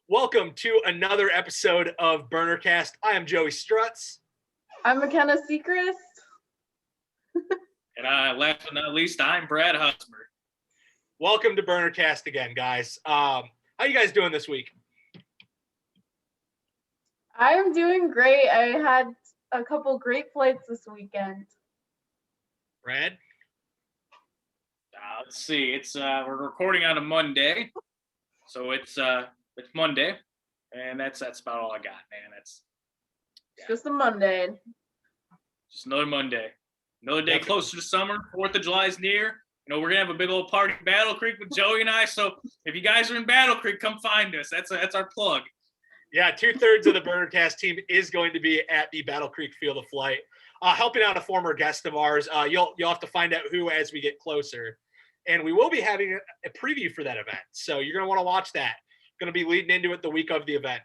Welcome to another episode of BurnerCast. I am Joey Strutz. I'm McKenna Sechrist. And last but not least, I'm Brad Husmer. Welcome to BurnerCast again, guys. How you guys doing this week? I'm doing great. I had a couple great flights this weekend. Brad? Let's see. It's we're recording on a Monday, so it's Monday, and that's about all I got, man. It's just a Monday. Just another Monday. Another day closer to summer. 4th of July is near. You know, we're gonna have a big old party in Battle Creek with Joey and I. So if you guys are in Battle Creek, come find us. That's our plug. Yeah, 2/3 of the BurnerCast team is going to be at the Battle Creek Field of Flight, helping out a former guest of ours. You'll have to find out who as we get closer, and we will be having a preview for that event. So you're gonna want to watch that. Going to be leading into it the week of the event.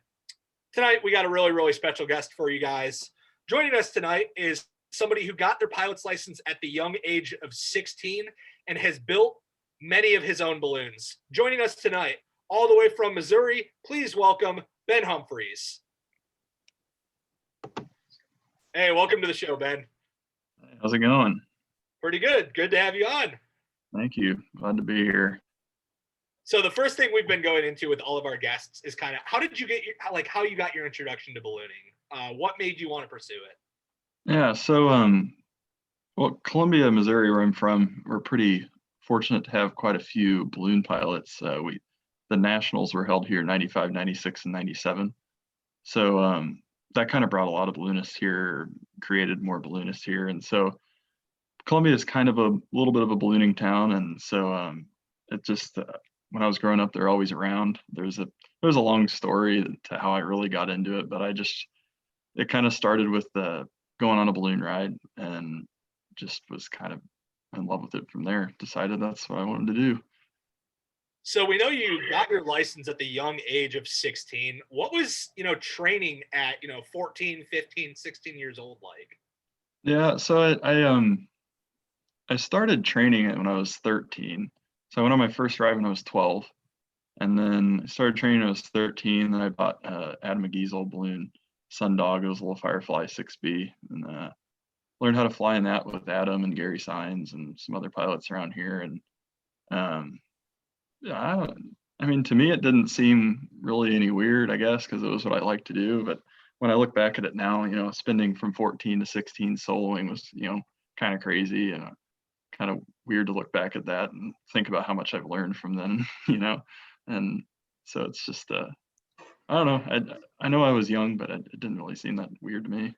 Tonight we got a really special guest for you guys. Joining us tonight is somebody who got their pilot's license at the young age of 16 and has built many of his own balloons. Joining us tonight, all the way from Missouri, please welcome Ben Humphreys. Hey, welcome to the show, Ben. How's it going? Pretty good. Good to have you on. Thank you. Glad to be here. So the first thing we've been going into with all of our guests is kind of how you got your introduction to ballooning? What made you want to pursue it? Yeah, so Columbia, Missouri, where I'm from, we're pretty fortunate to have quite a few balloon pilots. The nationals were held here 95, 96, and 97. So that kind of brought a lot of balloonists here, created more balloonists here. And so Columbia is kind of a little bit of a ballooning town. And so it just, when I was growing up, they're always around. There's a long story to how I really got into it, but it kind of started with going on a balloon ride and just was kind of in love with it from there. Decided that's what I wanted to do. So we know you got your license at the young age of 16. What was, training at, 14, 15, 16 years old like? Yeah, so I started training it when I was 13. So I went on my first ride when I was 12. And then I started training when I was 13. Then I bought Adam McGee's old balloon, Sundog. It was a little Firefly 6B. And learned how to fly in that with Adam and Gary Sines and some other pilots around here. And to me, it didn't seem really any weird, I guess, because it was what I like to do. But when I look back at it now, spending from 14 to 16 soloing was, kind of crazy and kind of weird to look back at that and think about how much I've learned from then, and so it's just, I don't know. I know I was young, but it didn't really seem that weird to me.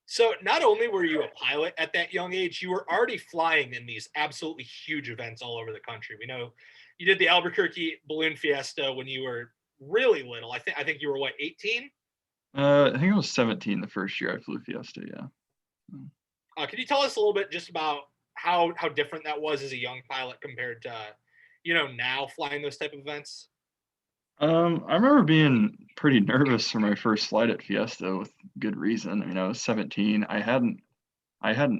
So not only were you a pilot at that young age, you were already flying in these absolutely huge events all over the country. We know you did the Albuquerque Balloon Fiesta when you were really little. I think you were, 18? I think I was 17 the first year I flew Fiesta, yeah. Could you tell us a little bit just about how different that was as a young pilot compared to, now flying those type of events? I remember being pretty nervous for my first flight at Fiesta with good reason. I was 17. I hadn't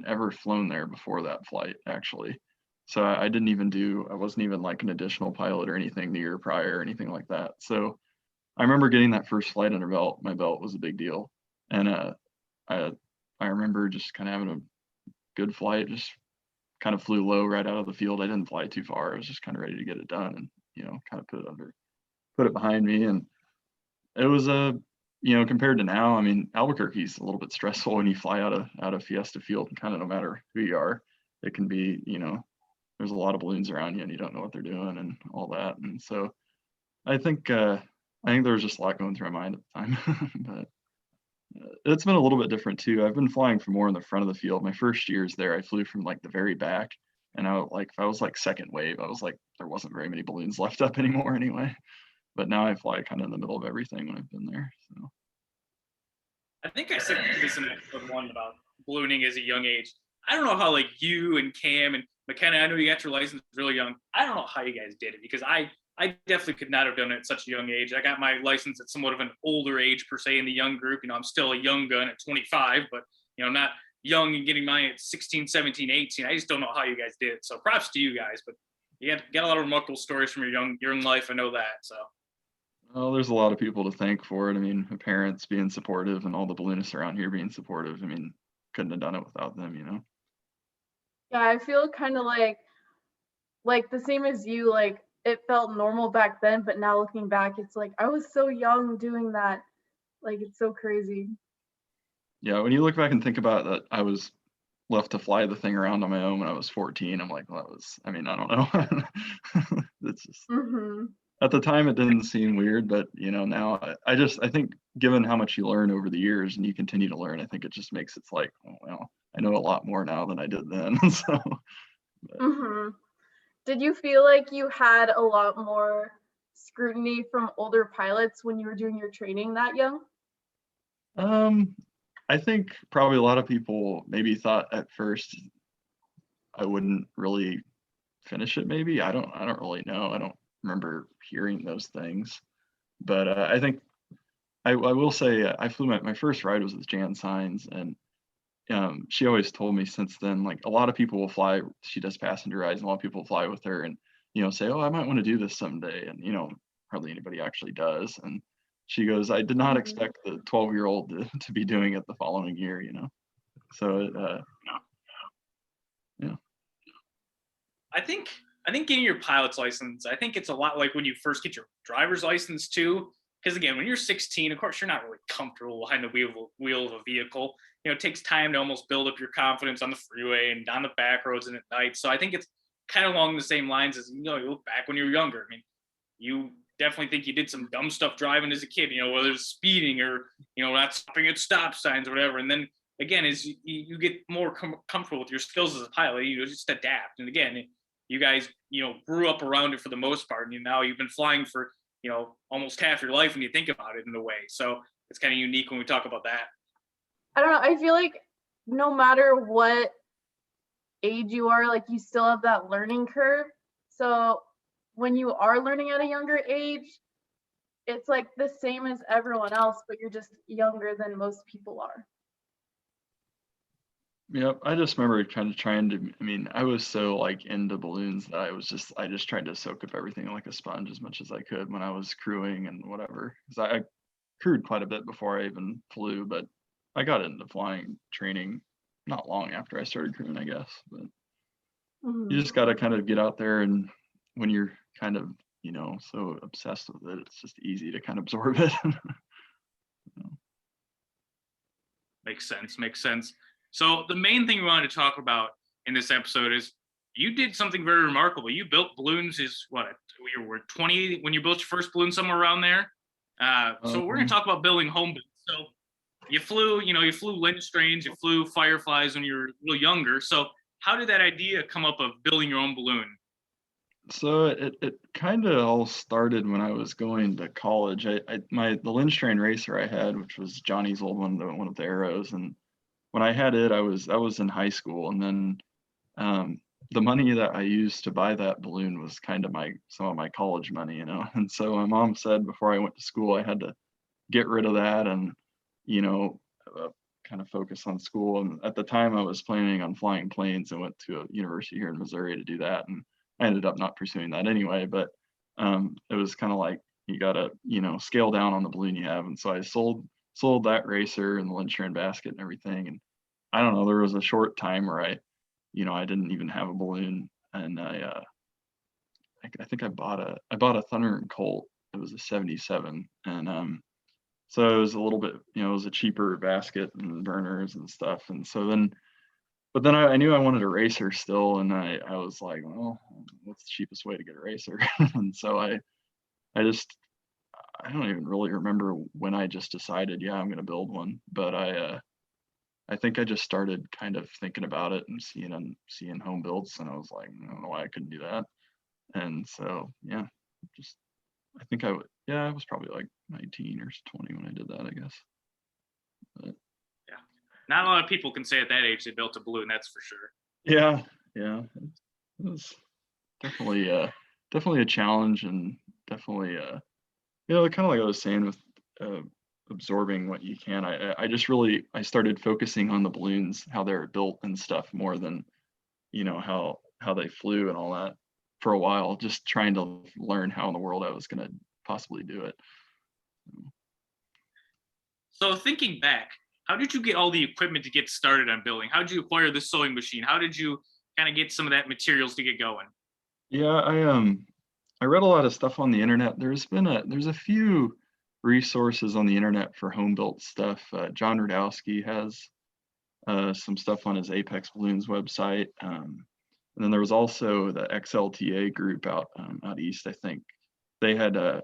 ever flown there before that flight, actually. So I wasn't even like an additional pilot or anything the year prior or anything like that. So I remember getting that first flight under belt. My belt was a big deal. And I remember just kind of having a good flight, just kind of flew low right out of the field. I didn't fly too far. I was just kind of ready to get it done and, kind of put it behind me. And it was compared to now, Albuquerque's a little bit stressful when you fly out of Fiesta Field, and kind of no matter who you are, it can be, there's a lot of balloons around you and you don't know what they're doing and all that. And so I think there was just a lot going through my mind at the time, but it's been a little bit different too. I've been flying from more in the front of the field. My first years there, I flew from like the very back, and if I was like second wave, I was like, there wasn't very many balloons left up anymore anyway. But now I fly kind of in the middle of everything when I've been there. So I think I said this in episode 1 about ballooning as a young age. I don't know how you and Cam and McKenna, I know you got your license really young. I don't know how you guys did it, because I definitely could not have done it at such a young age. I got my license at somewhat of an older age per se in the young group. I'm still a young gun at 25, but not young and getting mine at 16, 17, 18. I just don't know how you guys did it. So props to you guys, but you got a lot of remarkable stories from your young life. I know that. So Oh, there's a lot of people to thank for it. I mean, my parents being supportive and all the balloonists around here being supportive. I mean, couldn't have done it without them, you know? Yeah, I feel kind of like the same as you, like it felt normal back then, but now looking back, it's like I was so young doing that. Like it's so crazy. Yeah, when you look back and think about that, I was left to fly the thing around on my own when I was 14. I'm like, well, that was, I mean, I don't know. It's just, Mm-hmm. at the time it didn't seem weird, but you know, now I think given how much you learn over the years and you continue to learn, I think it just makes it's like, oh, well, I know a lot more now than I did then. So, but, Mm-hmm. Did you feel like you had a lot more scrutiny from older pilots when you were doing your training that young? um, I think probably a lot of people maybe thought at first I wouldn't really finish it. Maybe I don't really know. I don't remember hearing those things, but I think I will say I flew my first ride was with Jan Sines, and she always told me since then, like a lot of people will fly. She does passenger rides, and a lot of people fly with her, and you know say, oh, I might want to do this someday, and you know hardly anybody actually does. And she goes, I did not Mm-hmm. expect the 12-year-old to be doing it the following year, you know. So yeah. I think getting your pilot's license, I think it's a lot like when you first get your driver's license too. Because again, when you're 16, of course, you're not really comfortable behind the wheel of a vehicle. You know, it takes time to almost build up your confidence on the freeway and on the back roads and at night. So I think it's kind of along the same lines as, you know, you look back when you were younger. I mean, you definitely think you did some dumb stuff driving as a kid, you know, whether it's speeding or, you know, not stopping at stop signs or whatever. And then again, as you get more comfortable with your skills as a pilot, you just adapt. And again, you guys, you know, grew up around it for the most part, and now you've been flying for, you know, almost half your life when you think about it in a way. So it's kind of unique when we talk about that. I don't know. I feel like no matter what age you are, like you still have that learning curve. So when you are learning at a younger age, it's like the same as everyone else, but you're just younger than most people are. Yep, I just remember kind of trying to. I mean, I was so like into balloons that I just tried to soak up everything like a sponge as much as I could when I was crewing and whatever. Because I crewed quite a bit before I even flew, but I got into flying training not long after I started crewing, I guess. But you Mm-hmm. just got to kind of get out there, and when you're kind of so obsessed with it, it's just easy to kind of absorb it. Makes sense. Makes sense. So the main thing we wanted to talk about in this episode is you did something very remarkable. You built balloons. Is what you were 20 when you built your first balloon, somewhere around there. So we're going to talk about building home builds. So you flew Lindstrains, you flew Fireflies when you were a little younger. So how did that idea come up of building your own balloon? So it kind of all started when I was going to college. The Lindstrain racer I had, which was Johnny's old one, the one with the arrows, and when I had it, I was in high school, and then the money that I used to buy that balloon was kind of some of my college money, you know. And so my mom said before I went to school, I had to get rid of that and you know uh, kind of focus on school. And at the time, I was planning on flying planes and went to a university here in Missouri to do that, and I ended up not pursuing that anyway. But it was kind of like you gotta scale down on the balloon you have, and so I sold that racer and the Lindstrom basket and everything. And I don't know, there was a short time where I didn't even have a balloon, and I think I bought a Thunder and Colt. It was a 77, and so it was a little bit, it was a cheaper basket and burners and stuff. And so then, but then I knew I wanted a racer still, and I was like, well, what's the cheapest way to get a racer? And so I don't even really remember when I just decided, yeah, I'm going to build one. But I think I just started kind of thinking about it and seeing home builds, and I was like, I don't know why I couldn't do that. And so yeah, just I think I was probably like 19 or 20 when I did that, I guess. But Yeah, not a lot of people can say at that age they built a balloon. That's for sure. yeah, it was definitely a challenge, and definitely kind of like I was saying with absorbing what you can. I started focusing on the balloons, how they're built and stuff, more than how they flew and all that for a while, just trying to learn how in the world I was going to possibly do it. So thinking back, how did you get all the equipment to get started on building? How did you acquire the sewing machine? How did you kind of get some of that materials to get going? Yeah, I read a lot of stuff on the internet. There's a few resources on the internet for home built stuff. John Rudowski has some stuff on his Apex Balloons website. And then there was also the XLTA group out east, I think. They had a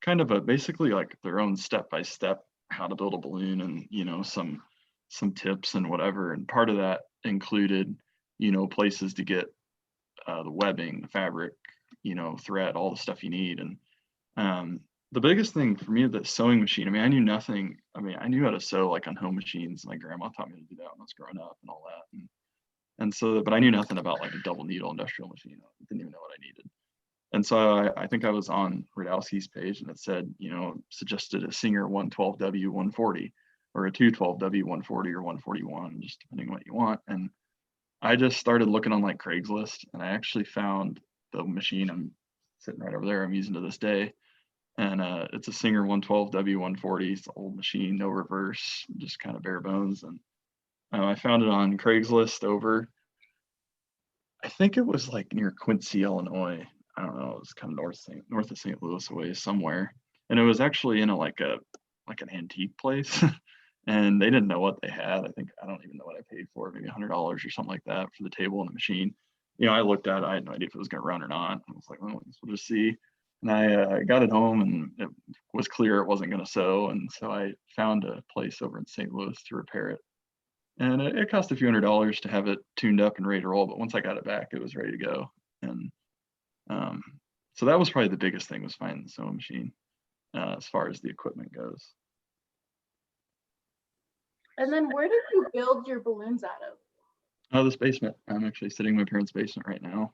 kind of a basically like their own step-by-step how to build a balloon, and some tips and whatever. And part of that included places to get the webbing, the fabric, thread, all the stuff you need. And the biggest thing for me, the sewing machine. I mean, I knew nothing. I mean, I knew how to sew like on home machines. My grandma taught me to do that when I was growing up and all that. And so, but I knew nothing about like a double needle industrial machine. I didn't even know what I needed. And so I think I was on Radowski's page, and it said, suggested a Singer 112W 140 or a 212W 140 or 141, just depending on what you want. And I just started looking on like Craigslist, and I actually found the machine I'm sitting right over there I'm using to this day. And it's a Singer 112W 140. It's an old machine, no reverse, just kind of bare bones. And I found it on Craigslist over, I think it was like near Quincy, Illinois. I don't know, it was kind of north of St. Louis away somewhere. And it was actually in like an antique place. And they didn't know what they had. I don't even know what I paid for it, maybe $100 or something like that for the table and the machine. I looked at it, I had no idea if it was going to run or not. I was like, well, we'll just see. And I got it home, and it was clear it wasn't going to sew. And so I found a place over in St. Louis to repair it. And it cost a few $100s to have it tuned up and ready to roll. But once I got it back, it was ready to go. And so that was probably the biggest thing, was finding the sewing machine as far as the equipment goes. And then where did you build your balloons out of? Oh, this basement. I'm actually sitting in my parents' basement right now.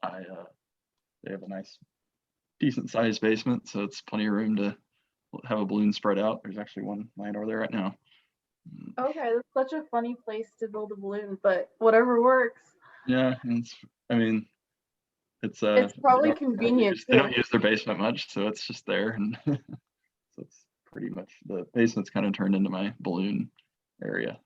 They have a nice, decent sized basement, so it's plenty of room to have a balloon spread out. There's actually one lying over there right now. Okay, that's such a funny place to build a balloon, but whatever works. Yeah, and it's probably they convenient they too. don't use their basement much, so it's just there, and so it's pretty much, the basement's kind of turned into my balloon area.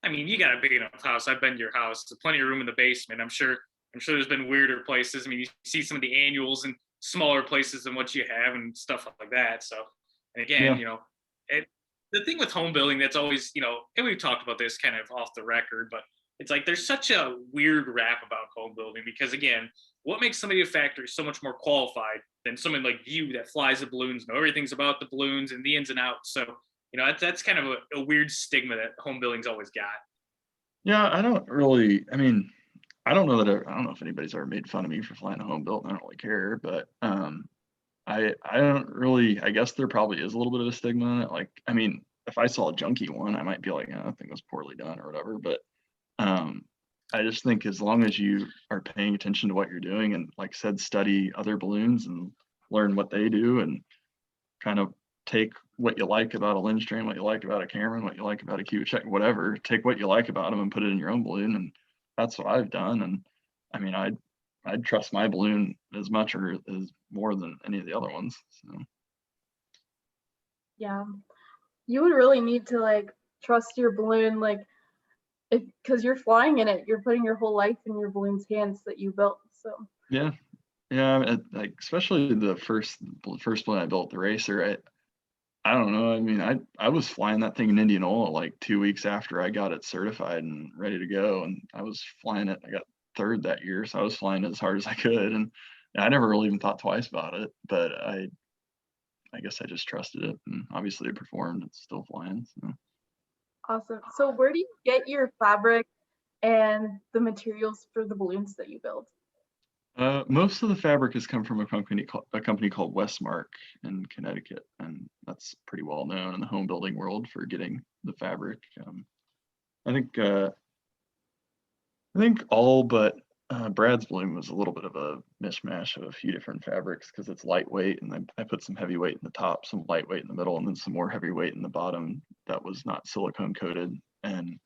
I mean, you got a big enough house. I've been to your house. There's plenty of room in the basement. I'm sure there's been weirder places. I mean, you see some of the annuals in smaller places than what you have and stuff like that. So, and again, the thing with home building that's always, and we've talked about this kind of off the record, but it's like there's such a weird rap about home building because, again, what makes somebody a factory so much more qualified than someone like you that flies the balloons, know everything's about the balloons and the ins and outs. So, that's kind of a weird stigma that home building's always got. Yeah, I don't know if anybody's ever made fun of me for flying a home built. I don't really care, but I don't really, I guess there probably is a little bit of a stigma on it. Like, I mean, if I saw a junky one, I might be like, I think it was poorly done or whatever. But I just think as long as you are paying attention to what you're doing and, like I said, study other balloons and learn what they do and kind of take what you like about a Lindstrom, what you like about a Cameron, what you like about a Kubitschek, whatever, take what you like about them and put it in your own balloon. And that's what I've done. And I mean, I'd trust my balloon as much or as more than any of the other ones. So. Yeah, you would really need to like trust your balloon, like, because you're flying in it, you're putting your whole life in your balloon's hands that you built. So Yeah, like especially the first balloon I built, the Racer. I don't know. I mean, I was flying that thing in Indianola like 2 weeks after I got it certified and ready to go, and I was flying it. I got third that year, so I was flying it as hard as I could, and I never really even thought twice about it. But I guess I just trusted it, and obviously it performed. It's still flying. So. awesome. So where do you get your fabric and the materials for the balloons that you build? Most of the fabric has come from a company called Westmark in Connecticut, and that's pretty well known in the home building world for getting the fabric. I think all but Brad's balloon was a little bit of a mishmash of a few different fabrics because it's lightweight, and I put some heavyweight in the top, some lightweight in the middle, and then some more heavyweight in the bottom that was not silicone coated. And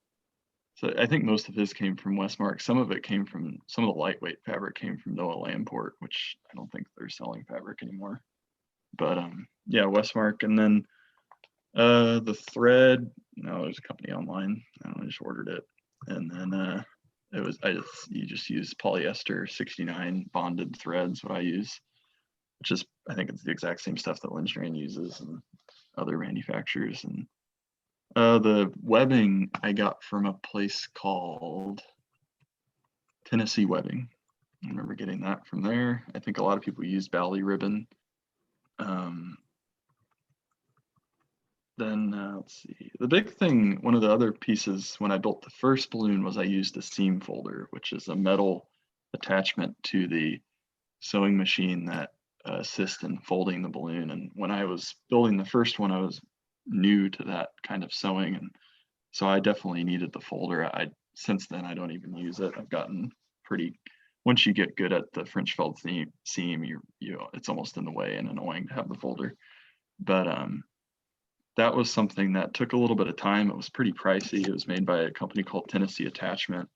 so I think most of his came from Westmark. Some of the lightweight fabric came from Noah Lamport, which I don't think they're selling fabric anymore. But yeah, Westmark. And then the thread, there's a company online. I just ordered it. And then you just use polyester 69 bonded threads, what I use, which is, I think it's the exact same stuff that Lindstrand uses and other manufacturers. And the webbing I got from a place called Tennessee Webbing. I remember getting that from there. I think a lot of people use Bally ribbon. Then let's see. The big thing, one of the other pieces when I built the first balloon was I used a seam folder, which is a metal attachment to the sewing machine that assists in folding the balloon. And when I was building the first one, I was new to that kind of sewing, and so I definitely needed the folder. Since then I don't even use it. I've gotten pretty. Once you get good at the French felt seam, it's almost in the way and annoying to have the folder. But that was something that took a little bit of time. It was pretty pricey. It was made by a company called Tennessee Attachment,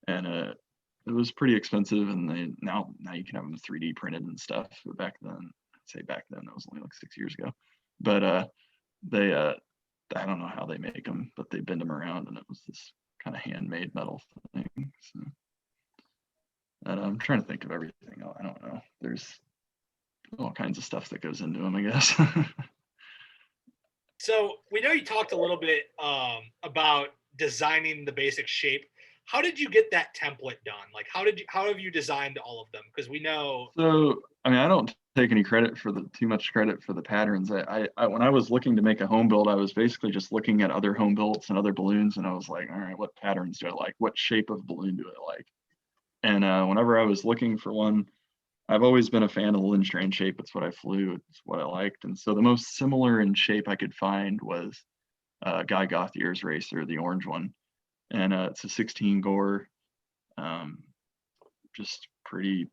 and it was pretty expensive. And now you can have them 3D printed and stuff. But back then, that was only like 6 years ago. But they I don't know how they make them, but they bend them around, and it was this kind of handmade metal thing. So, and I'm trying to think of everything. I don't know. There's all kinds of stuff that goes into them, I guess. So we know you talked a little bit about designing the basic shape. How did you get that template done? Like, how have you designed all of them? Because we know. So, I mean, I don't take any credit for too much credit for the patterns. I when I was looking to make a home build, I was basically just looking at other home builds and other balloons, and I was like, all right, what patterns do I like? What shape of balloon do I like? And whenever I was looking for one, I've always been a fan of the Lindstrand shape. It's what I flew. It's what I liked. And so the most similar in shape I could find was Guy Gauthier's racer, the orange one. And it's a 16 gore, just pretty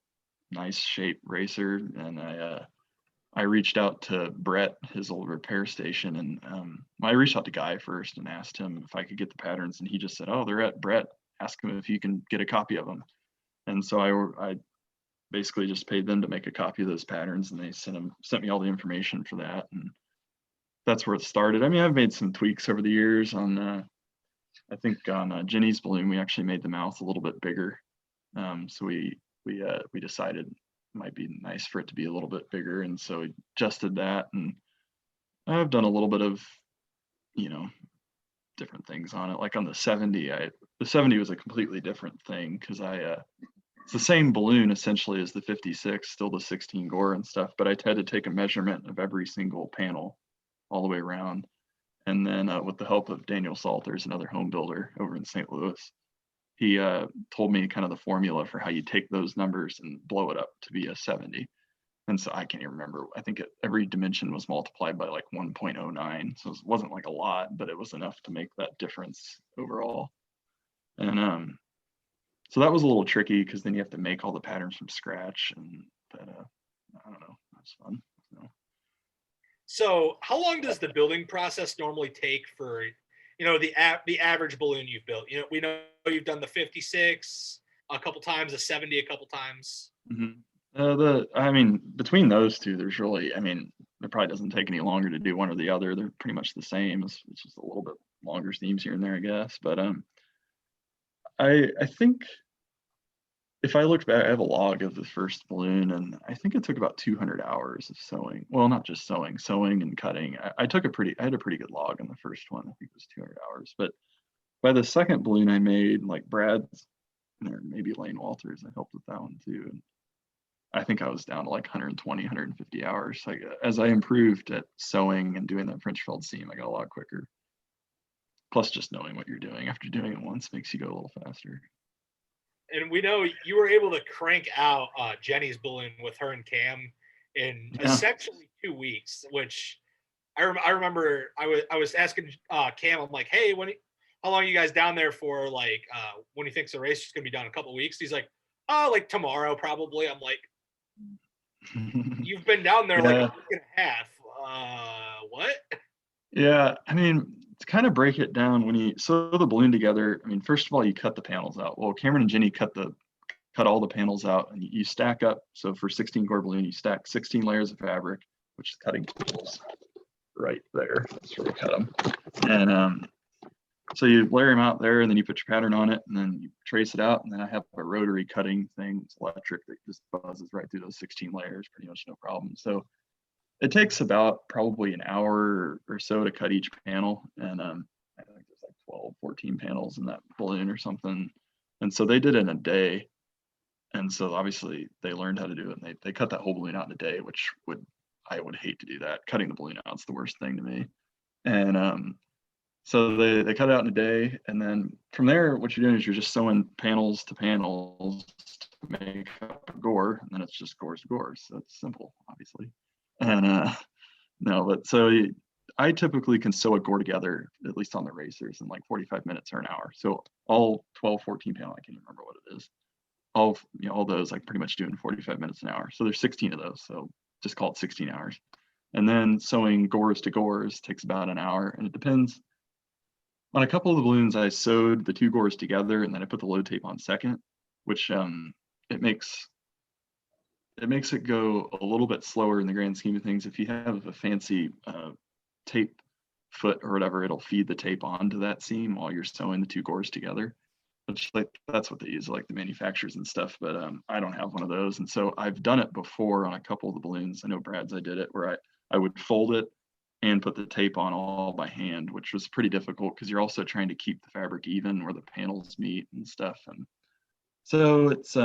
nice shape racer. And I reached out to Brett, his old repair station, and I reached out to Guy first and asked him if I could get the patterns, and he just said, "Oh, they're at Brett. Ask him if you can get a copy of them." And so I basically just paid them to make a copy of those patterns, and they sent me all the information for that, and that's where it started. I mean, I've made some tweaks over the years on. I think on Jenny's balloon, we actually made the mouth a little bit bigger. So we decided it might be nice for it to be a little bit bigger, and so we adjusted that. And I've done a little bit of, different things on it. Like on the 70, the 70 was a completely different thing because it's the same balloon essentially as the 56, still the 16 gore and stuff, but I had to take a measurement of every single panel all the way around. And then with the help of Daniel Salters, another home builder over in St. Louis, he told me kind of the formula for how you take those numbers and blow it up to be a 70. And so I can't even remember. I think every dimension was multiplied by like 1.09. So it wasn't like a lot, but it was enough to make that difference overall. And so that was a little tricky because then you have to make all the patterns from scratch. But I don't know, that's fun. So how long does the building process normally take for, the average balloon you've built? We know you've done the 56 a couple times, the 70 a couple times. Mm-hmm. I mean, between those two, there's really, it probably doesn't take any longer to do one or the other. They're pretty much the same. It's just a little bit longer seams here and there, I guess. But I think if I look back, I have a log of the first balloon, and I think it took about 200 hours of sewing. Well, not just sewing and cutting. I had a pretty good log on the first one. I think it was 200 hours. But by the second balloon I made, like Brad's, or maybe Lane Walters, I helped with that one too. And I think I was down to like 120, 150 hours. Like as I improved at sewing and doing that French felt seam, I got a lot quicker. Plus, just knowing what you're doing after doing it once makes you go a little faster. And we know you were able to crank out Jenny's balloon with her and Cam in essentially 2 weeks, which I remember I was asking Cam, I'm like, hey, how long are you guys down there for? Like, when he thinks the race is going to be done? A couple of weeks? He's like, oh, like tomorrow probably. I'm like, you've been down there like a week and a half. What? Yeah, to kind of break it down, when you sew the balloon together, first of all, you cut the panels out. Well, Cameron and Jenny cut all the panels out, and you stack up. So for 16 gore balloon, you stack 16 layers of fabric which is cutting tools right there. That's where we cut them. And so you layer them out there, and then you put your pattern on it, and then you trace it out. And then I have a rotary cutting thing. It's electric that just buzzes right through those 16 layers, pretty much no problem. So it takes about probably an hour or so to cut each panel. And I think there's like 12, 14 panels in that balloon or something. And so they did it in a day. And so obviously they learned how to do it, and they cut that whole balloon out in a day, which I would hate to do that. Cutting the balloon out is the worst thing to me. And so they cut it out in a day, and then from there, what you're doing is you're just sewing panels to panels to make up a gore, and then it's just gores to gores. So it's simple, obviously. And no, but so I typically can sew a gore together, at least on the racers, in like 45 minutes or an hour. So all 12, 14 panel, I can't even remember what it is. All those I pretty much do in 45 minutes an hour. So there's 16 of those. So just call it 16 hours. And then sewing gores to gores takes about an hour, and it depends. On a couple of the balloons, I sewed the two gores together, and then I put the load tape on second, which it makes it go a little bit slower in the grand scheme of things. If you have a fancy tape foot or whatever, it'll feed the tape onto that seam while you're sewing the two gores together. Which, like, that's what they use, like the manufacturers and stuff. But I don't have one of those, and so I've done it before on a couple of the balloons. I know Brad's I did it where I would fold it and put the tape on all by hand, which was pretty difficult because you're also trying to keep the fabric even where the panels meet and stuff. And so it's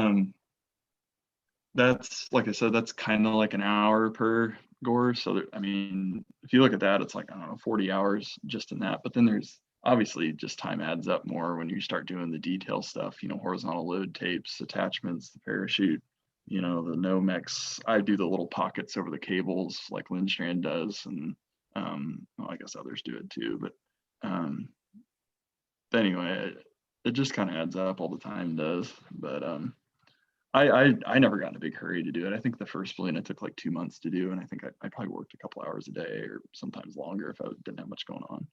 that's, like I said, that's kind of like an hour per gore. So there, I mean, if you look at that, it's like, I don't know, 40 hours just in that. But then there's obviously just time adds up more when you start doing the detail stuff, horizontal load tapes, attachments, the parachute, the Nomex. I do the little pockets over the cables like Lindstrand does, and well, I guess others do it too, but anyway, it just kind of adds up. All the time does. But I never got in a big hurry to do it. I think the first balloon it took like 2 months to do, and I think I probably worked a couple hours a day or sometimes longer if I didn't have much going on.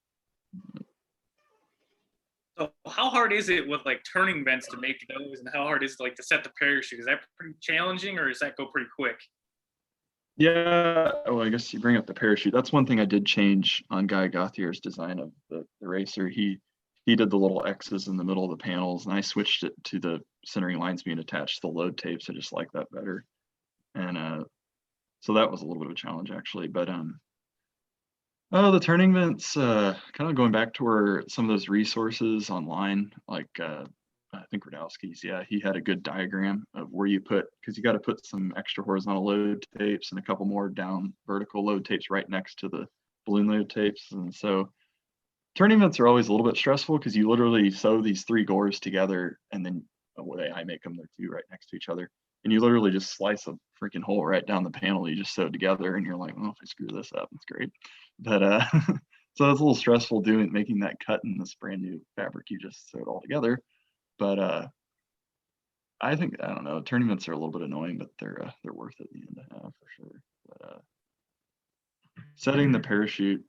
So how hard is it with like turning vents to make those, and how hard is it like to set the parachute? Is that pretty challenging, or does that go pretty quick? Yeah, well, I guess you bring up the parachute. That's one thing I did change on Guy Gauthier's design of the racer. He did the little X's in the middle of the panels, and I switched it to the centering lines being attached to the load tapes. I just like that better. And so that was a little bit of a challenge actually. But the turning vents, kind of going back to where some of those resources online, like I think Radowski's, yeah, he had a good diagram of where you put, because you got to put some extra horizontal load tapes and a couple more down vertical load tapes right next to the balloon load tapes. And so turning vents are always a little bit stressful because you literally sew these three gores together, and then I make them, they're two right next to each other. And you literally just slice a freaking hole right down the panel you just sewed together, and you're like, well, if I screw this up, it's great. But so it's a little stressful making that cut in this brand new fabric you just sewed all together. But I don't know, turning vents are a little bit annoying, but they're worth it in the end to have for sure. But setting the parachute,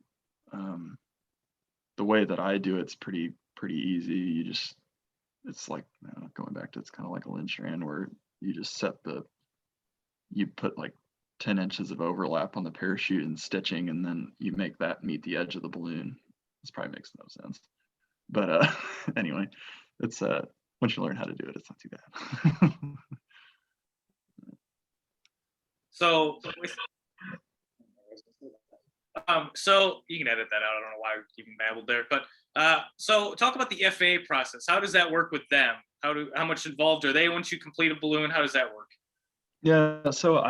the way that I do it's pretty easy. It's like, going back to, it's kind of like a Lindstrand where you just you put like 10 inches of overlap on the parachute and stitching, and then you make that meet the edge of the balloon. This probably makes no sense, but anyway, it's once you learn how to do it, it's not too bad. So so you can edit that out. I don't know why I even babbled there, but so talk about the FAA process. How does that work with them? How much involved are they once you complete a balloon? How does that work? Yeah, so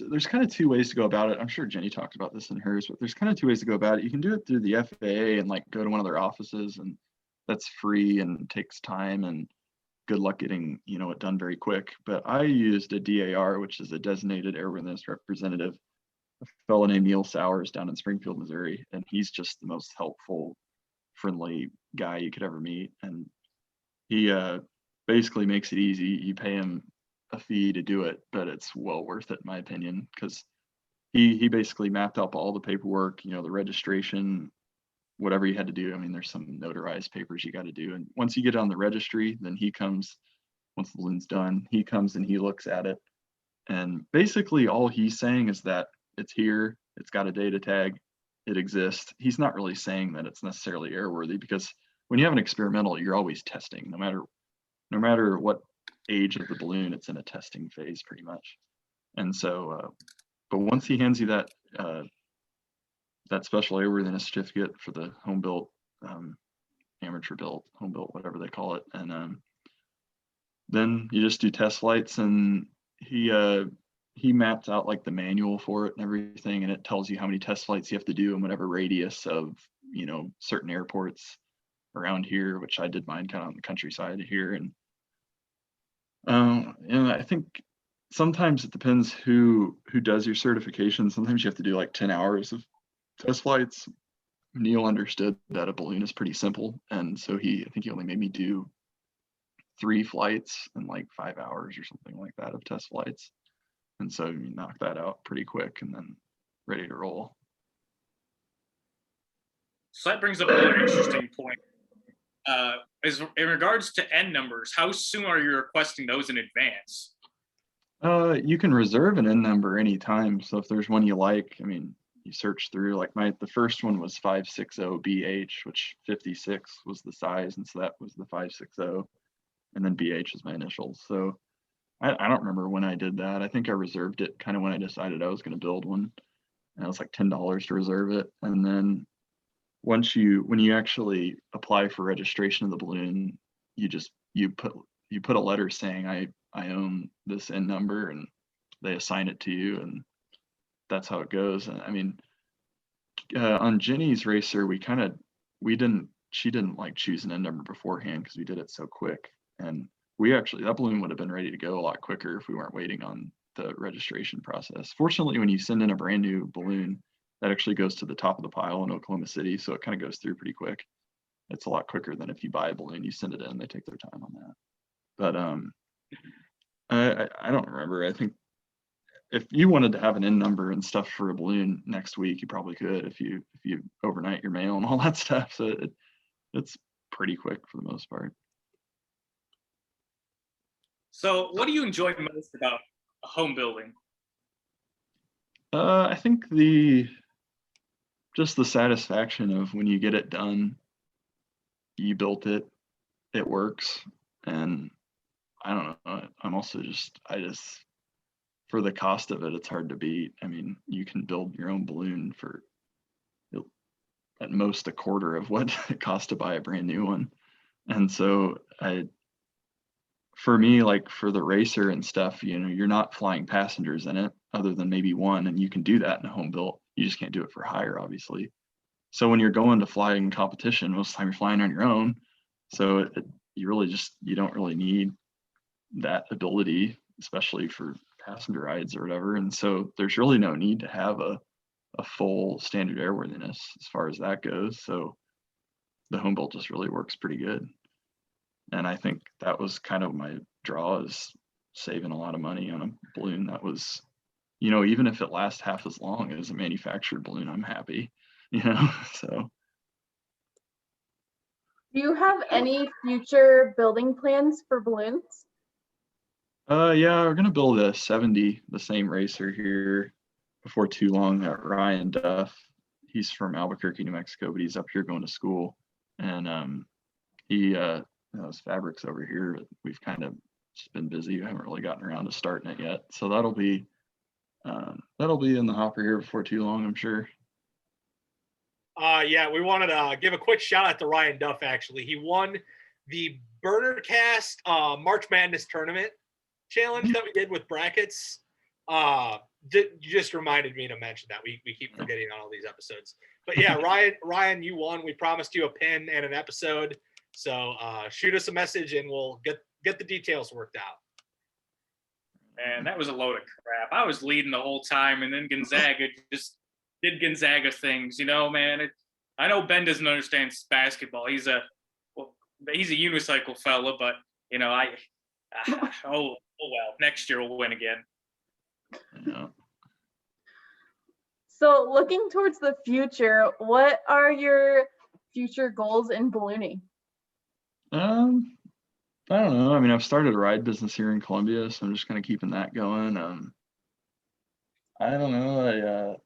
there's kind of two ways to go about it. I'm sure Jenny talked about this in hers, but there's kind of two ways to go about it. You can do it through the FAA and like go to one of their offices, and that's free and takes time, and good luck getting it done very quick. But I used a DAR, which is a designated airworthiness representative, a fellow named Neil Sowers down in Springfield, Missouri, and he's just the most helpful, friendly guy you could ever meet. And he basically makes it easy. You pay him a fee to do it, but it's well worth it in my opinion, because he basically mapped out all the paperwork, the registration, whatever you had to do. I mean, there's some notarized papers you got to do, and once you get on the registry, then he comes, once the balloon's done, he comes and he looks at it, and basically all he's saying is that it's here, It's got a data tag. It exists. He's not really saying that it's necessarily airworthy, because when you have an experimental, you're always testing, no matter what age of the balloon, it's in a testing phase pretty much. And so, but once he hands you that that special airworthiness certificate for the home built, amateur built, home built, whatever they call it, and then you just do test flights, and he mapped out like the manual for it and everything, and it tells you how many test flights you have to do in whatever radius of, you know, certain airports around here, which I did mine kind of on the countryside here. And I think sometimes it depends who does your certification. Sometimes you have to do like 10 hours of test flights. Neil understood that a balloon is pretty simple, and so I think he only made me do 3 flights in like 5 hours or something like that of test flights. And so you knock that out pretty quick and then ready to roll. So that brings up another interesting point. Is in regards to N numbers, how soon are you requesting those in advance? You can reserve an N number anytime. So if there's one you like, I mean, you search through, like the first one was 560BH, which 56 was the size, and so that was the 560, and then BH is my initials. So I don't remember when I did that. I think I reserved it kind of when I decided I was going to build one, and it was like $10 to reserve it. And then when you actually apply for registration of the balloon, you put a letter saying I own this N number, and they assign it to you, and that's how it goes. And I mean, on Jenny's racer, she didn't like choose an N number beforehand because we did it so quick. And that balloon would have been ready to go a lot quicker if we weren't waiting on the registration process. Fortunately, when you send in a brand new balloon, that actually goes to the top of the pile in Oklahoma City, so it kind of goes through pretty quick. It's a lot quicker than if you buy a balloon, you send it in, they take their time on that. But I don't remember. I think if you wanted to have an N number and stuff for a balloon next week, you probably could if you overnight your mail and all that stuff. So it's pretty quick for the most part. So what do you enjoy most about home building? I think just the satisfaction of when you get it done, you built it, it works. And I don't know, I'm also for the cost of it, it's hard to beat. I mean, you can build your own balloon for at most a quarter of what it costs to buy a brand new one. And so for me, like for the racer and stuff, you know, you're not flying passengers in it other than maybe one, and you can do that in a home built. You just can't do it for hire, obviously. So when you're going to fly in competition, most of the time you're flying on your own. So you don't really need that ability, especially for passenger rides or whatever. And so there's really no need to have a full standard airworthiness as far as that goes. So the home built just really works pretty good. And I think that was kind of my draw, is saving a lot of money on a balloon that was, you know, even if it lasts half as long as a manufactured balloon, I'm happy, you know. So Do you have any future building plans for balloons? yeah, we're gonna build a 70, the same racer here before too long. That Ryan Duff, he's from Albuquerque, New Mexico, but he's up here going to school, and he his fabrics over here, but we've kind of just been busy. We haven't really gotten around to starting it yet. So that'll be in the hopper here before too long, I'm sure. Yeah, we wanted to give a quick shout out to Ryan Duff. Actually, he won the BurnerCast March Madness tournament challenge that we did with brackets. You just reminded me to mention that. We keep forgetting on all these episodes. But yeah, Ryan, you won. We promised you a pin and an episode. So shoot us a message and we'll get the details worked out. And that was a load of crap. I was leading the whole time, and then Gonzaga just did Gonzaga things. You know, man. I know Ben doesn't understand basketball. He's a unicycle fella, but you know, oh well. Next year we'll win again. Yeah. So looking towards the future, what are your future goals in ballooning? I don't know. I mean, I've started a ride business here in Columbia, so I'm just kind of keeping that going. I don't know.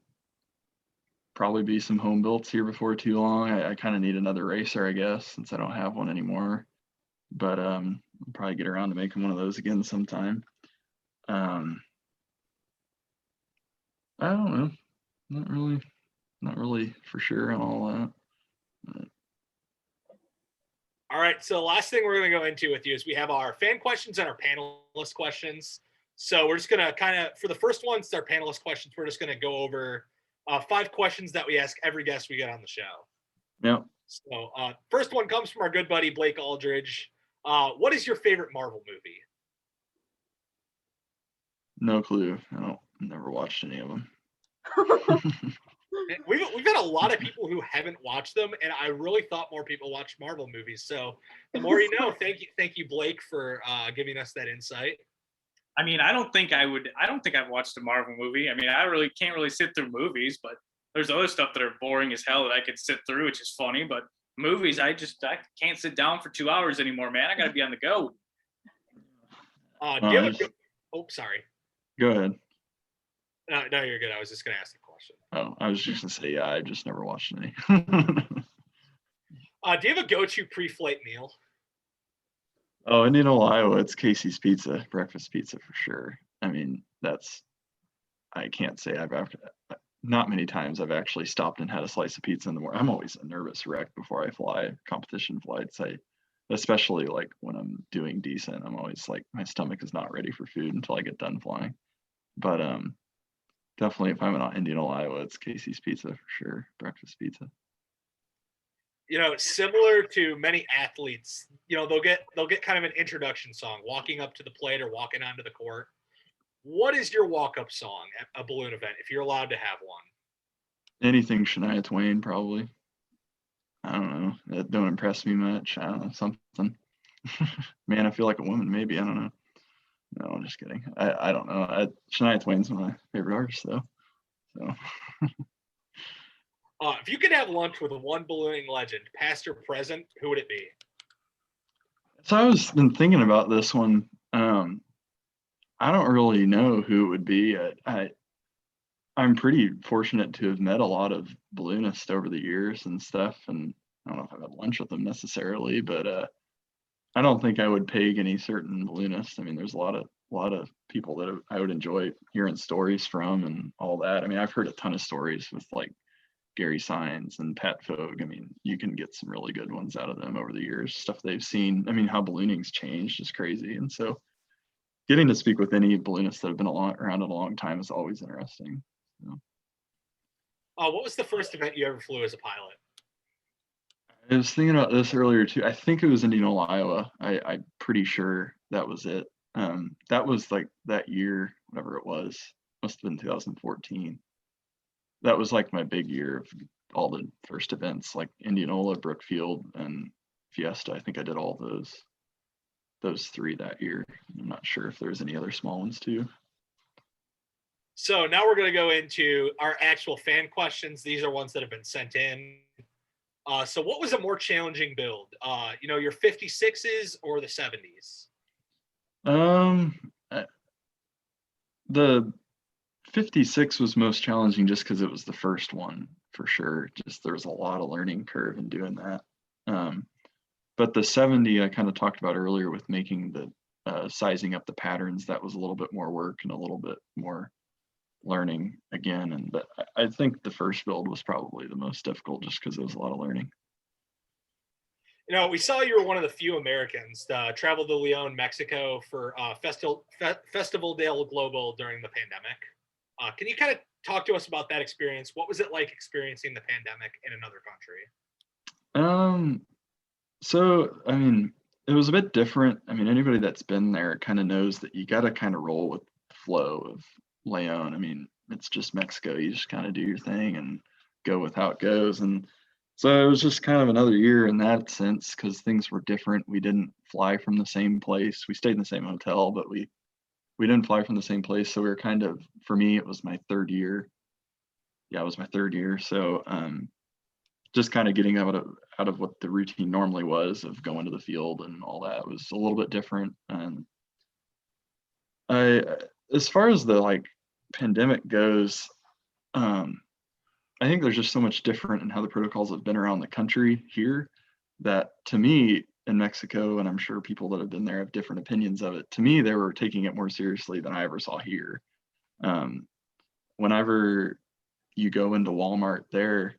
probably be some home builds here before too long. I kind of need another racer, I guess, since I don't have one anymore. But I'll probably get around to making one of those again sometime. I don't know. Not really for sure on all that. All right. So the last thing we're going to go into with you is we have our fan questions and our panelist questions. So we're just going to kind of, for the first one, it's our panelist questions. We're just going to go over 5 questions that we ask every guest we get on the show. Yep. So first one comes from our good buddy, Blake Aldridge. What is your favorite Marvel movie? No clue. Never watched any of them. We've got a lot of people who haven't watched them, and I really thought more people watched Marvel movies. So the more you know. Thank you, Blake, for giving us that insight. I mean, I don't think I've watched a Marvel movie. I mean, I really can't really sit through movies, but there's other stuff that are boring as hell that I could sit through, which is funny. But movies, I can't sit down for 2 hours anymore, man. I got to be on the go. Sorry. Go ahead. No, you're good. I was just going to ask a question. Oh, I was just going to say, yeah, I just never watched any. Do you have a go-to pre-flight meal? Oh, Indianola, Iowa, it's Casey's Pizza, breakfast pizza for sure. I mean, I can't say not many times I've actually stopped and had a slice of pizza in the morning. I'm always a nervous wreck before I fly competition flights. Especially like when I'm doing decent, I'm always like, my stomach is not ready for food until I get done flying. But definitely if I'm in Indianola, Iowa, it's Casey's Pizza for sure, breakfast pizza. Similar to many athletes, they'll get kind of an introduction song, walking up to the plate or walking onto the court. What is your walk-up song at a balloon event, if you're allowed to have one? Anything Shania Twain, probably. I don't know. That don't impress me much. I don't know, something. Man, I feel like a woman, maybe. I don't know. No, I'm just kidding. I don't know. Shania Twain's one of my favorite artists, though. So. If you could have lunch with one ballooning legend, past or present, who would it be? So I was been thinking about this one. I don't really know who it would be. I'm pretty fortunate to have met a lot of balloonists over the years and stuff, and I don't know if I've had lunch with them necessarily, but I don't think I would peg any certain balloonist. I mean, there's a lot of people that I would enjoy hearing stories from and all that. I mean, I've heard a ton of stories with like Gary Sines and Pat Fogue. I mean, you can get some really good ones out of them over the years, stuff they've seen. I mean, how ballooning's changed is crazy. And so getting to speak with any balloonists that have been around a long time is always interesting. So. What was the first event you ever flew as a pilot? I was thinking about this earlier too. I think it was Indianola, Iowa. I'm pretty sure that was it. That was like that year, whatever it was, must have been 2014. That was like my big year of all the first events, like Indianola, Brookfield, and Fiesta. I think I did all those 3 that year. I'm not sure if there's any other small ones too. So now we're going to go into our actual fan questions. These are ones that have been sent in. So what was a more challenging build? Your 56s or the 70s? The 56 was most challenging just because it was the first one for sure. Just there was a lot of learning curve in doing that. But the 70 I kind of talked about earlier with making the sizing up the patterns, that was a little bit more work and a little bit more learning again. But I think the first build was probably the most difficult just because it was a lot of learning. We saw you were one of the few Americans to travel to Leon, Mexico for Festival del Globo during the pandemic. Can you kind of talk to us about that experience? What was it like experiencing the pandemic in another country? So, I mean, it was a bit different. I mean, anybody that's been there kind of knows that you got to kind of roll with the flow of Leon. I mean, it's just Mexico. You just kind of do your thing and go with how it goes. And so it was just kind of another year in that sense because things were different. We didn't fly from the same place. We stayed in the same hotel, but we didn't fly from the same place. So we were kind of, for me, it was my 3rd year. Yeah, it was my 3rd year. So just kind of getting out of what the routine normally was of going to the field and all that was a little bit different. And as far as the like pandemic goes, I think there's just so much different in how the protocols have been around the country here that to me in Mexico, and I'm sure people that have been there have different opinions of it. To me, they were taking it more seriously than I ever saw here. Whenever you go into Walmart there,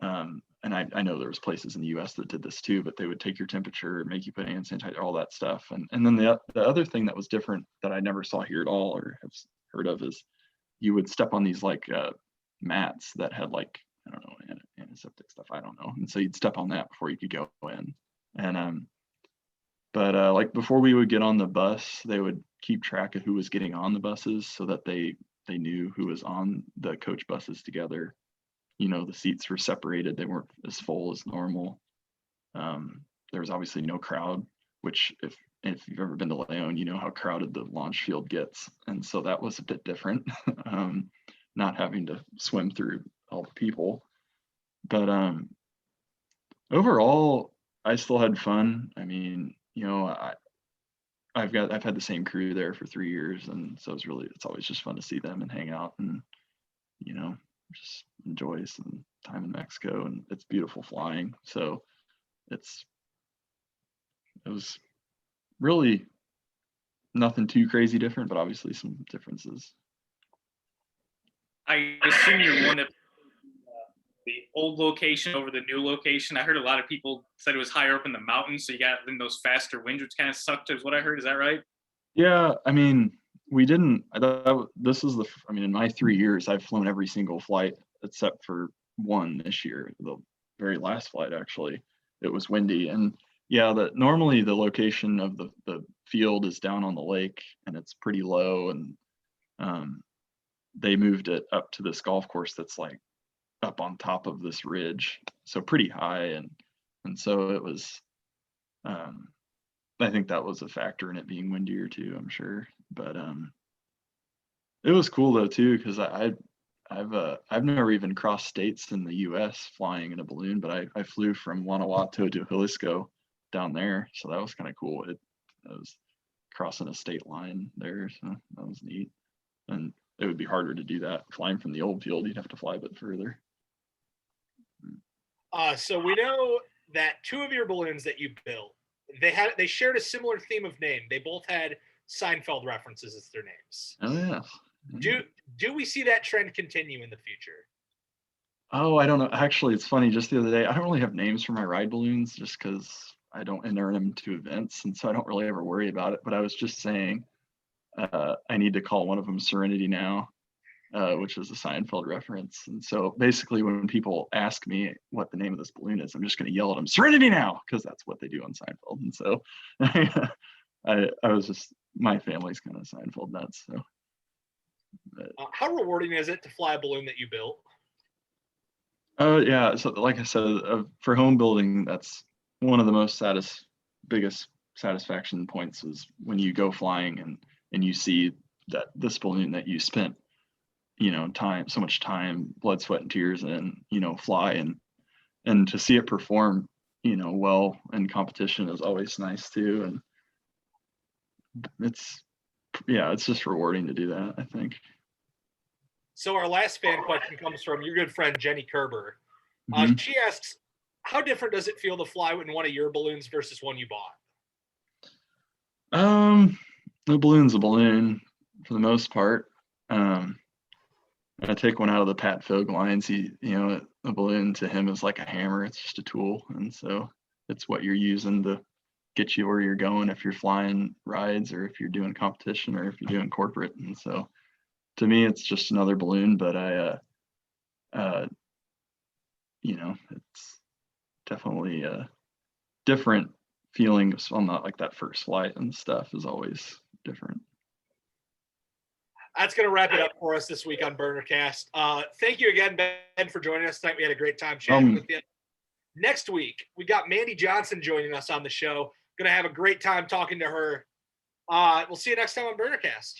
and I know there was places in the US that did this too, but they would take your temperature, make you put hand sanitizer, all that stuff. And then the other thing that was different that I never saw here at all or have heard of is you would step on these like mats that had like, I don't know, antiseptic stuff, I don't know. And so you'd step on that before you could go in. And but like before we would get on the bus, they would keep track of who was getting on the buses so that they knew who was on the coach buses together. You know, the seats were separated, they weren't as full as normal. There was obviously no crowd, which if you've ever been to Leon, you know how crowded the launch field gets. And so that was a bit different, not having to swim through all the people. But overall, I still had fun. I mean, you know, I've had the same crew there for 3 years, and so it's always just fun to see them and hang out and, you know, just enjoy some time in Mexico, and it's beautiful flying. So it was really nothing too crazy different, but obviously some differences. I assume you're one of the old location over the new location. I heard a lot of people said it was higher up in the mountains, so you got in those faster winds, which kind of sucked, is what I heard. Is that right? Yeah, I mean, we didn't. This is I mean, in my 3 years, I've flown every single flight except for one this year, the very last flight actually. It was windy, and yeah, normally the location of the field is down on the lake, and it's pretty low, and they moved it up to this golf course that's like up on top of this ridge, so pretty high, and so it was. I think that was a factor in it being windier too, I'm sure. But it was cool though too, because I've never even crossed states in the US flying in a balloon, but I flew from Guanajuato to Jalisco down there, so that was kind of cool. I was crossing a state line there, so that was neat. And it would be harder to do that flying from the old field. You'd have to fly a bit further. So we know that two of your balloons that you built, they shared a similar theme of name. They both had Seinfeld references as their names. Oh yeah. Do we see that trend continue in the future? Oh, I don't know. Actually, it's funny. Just the other day, I don't really have names for my ride balloons just because I don't enter them to events, and so I don't really ever worry about it. But I was just saying, I need to call one of them Serenity Now, which is a Seinfeld reference. And so basically, when people ask me what the name of this balloon is, I'm just going to yell at them, Serenity Now, because that's what they do on Seinfeld. And so I was just, my family's kind of Seinfeld nuts. So. How rewarding is it to fly a balloon that you built? Yeah, so like I said, for home building, that's one of the most biggest satisfaction points is when you go flying and you see that this balloon that you spent, you know, so much time, blood, sweat, and tears, and you know, fly and to see it perform, you know, well in competition is always nice too. And it's just rewarding to do that, I think. So our last fan question comes from your good friend Jenny Kerber. Mm-hmm. She asks, how different does it feel to fly in one of your balloons versus one you bought? The balloon's a balloon for the most part. I take one out of the Pat Fogue lines. A balloon to him is like a hammer. It's just a tool, and so it's what you're using to get you where you're going if you're flying rides or if you're doing competition or if you're doing corporate. And so to me, it's just another balloon, but it's definitely a different feeling on that, like that first flight and stuff is always different. That's going to wrap it up for us this week on BurnerCast. Thank you again, Ben, for joining us tonight. We had a great time chatting with you. Next week, we got Mandy Johnson joining us on the show. Going to have a great time talking to her. We'll see you next time on BurnerCast.